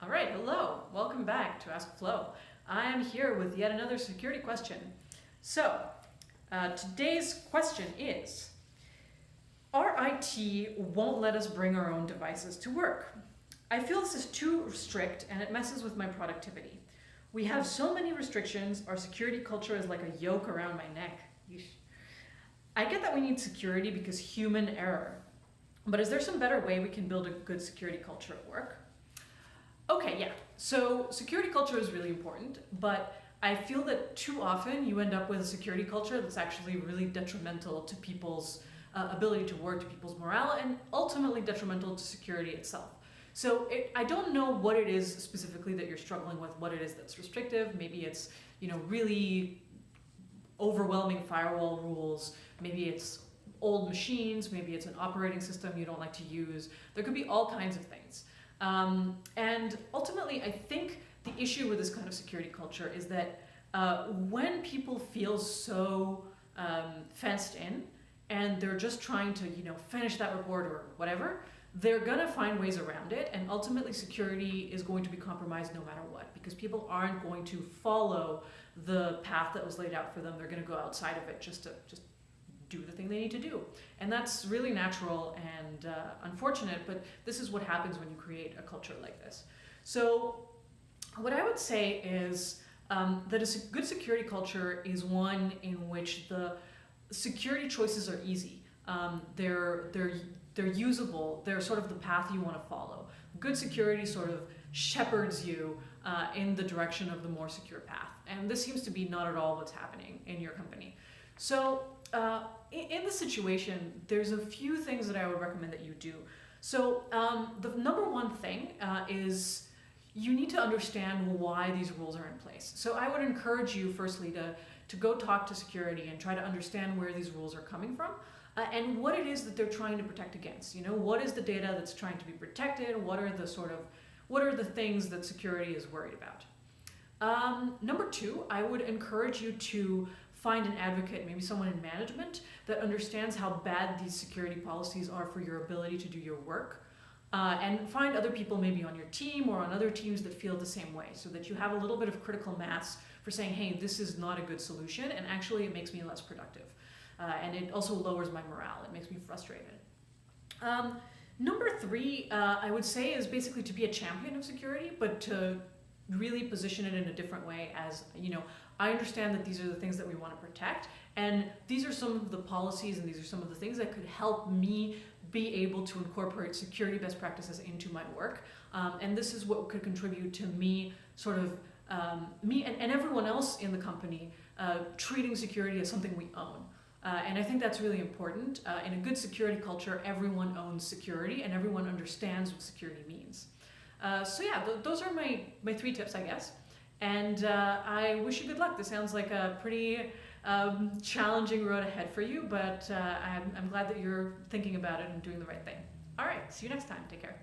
All right, hello. Welcome back to Ask Floh. I am here with yet another security question. So, today's question is, our IT won't let us bring our own devices to work. I feel this is too strict and it messes with my productivity. We have so many restrictions, our security culture is like a yoke around my neck. Yeesh. I get that we need security because human error, but is there some better way we can build a good security culture at work? Okay, yeah. So security culture is really important, but I feel that too often you end up with a security culture that's actually really detrimental to people's ability to work, to people's morale, and ultimately detrimental to security itself. So I don't know what it is specifically that you're struggling with, what it is that's restrictive. Maybe it's, really overwhelming firewall rules. Maybe it's old machines. Maybe it's an operating system you don't like to use. There could be all kinds of things. And ultimately, I think the issue with this kind of security culture is that when people feel so fenced in and they're just trying to, finish that report or whatever, they're going to find ways around it. And ultimately, security is going to be compromised no matter what, because people aren't going to follow the path that was laid out for them. They're going to go outside of it just to do the thing they need to do. And that's really natural and unfortunate, but this is what happens when you create a culture like this. So what I would say is that a good security culture is one in which the security choices are easy. They're usable. They're sort of the path you want to follow. Good security sort of shepherds you in the direction of the more secure path. And this seems to be not at all what's happening in your company. So in this situation, there's a few things that I would recommend that you do. So the number one thing is you need to understand why these rules are in place. So I would encourage you firstly to go talk to security and try to understand where these rules are coming from and what it is that they're trying to protect against. What is the data that's trying to be protected? What are the things that security is worried about? Number two, I would encourage you to find an advocate, maybe someone in management that understands how bad these security policies are for your ability to do your work. And find other people maybe on your team or on other teams that feel the same way, so that you have a little bit of critical mass for saying, hey, this is not a good solution, and actually it makes me less productive. And it also lowers my morale. It makes me frustrated. Number three, I would say, is basically to be a champion of security, but to really position it in a different way as, I understand that these are the things that we want to protect, and these are some of the policies and these are some of the things that could help me be able to incorporate security best practices into my work. And this is what could contribute to me me and everyone else in the company treating security as something we own. And I think that's really important. In a good security culture, everyone owns security and everyone understands what security means. So yeah, those are my three tips, I guess. And I wish you good luck. This sounds like a pretty challenging road ahead for you, but I'm glad that you're thinking about it and doing the right thing. All right, see you next time. Take care.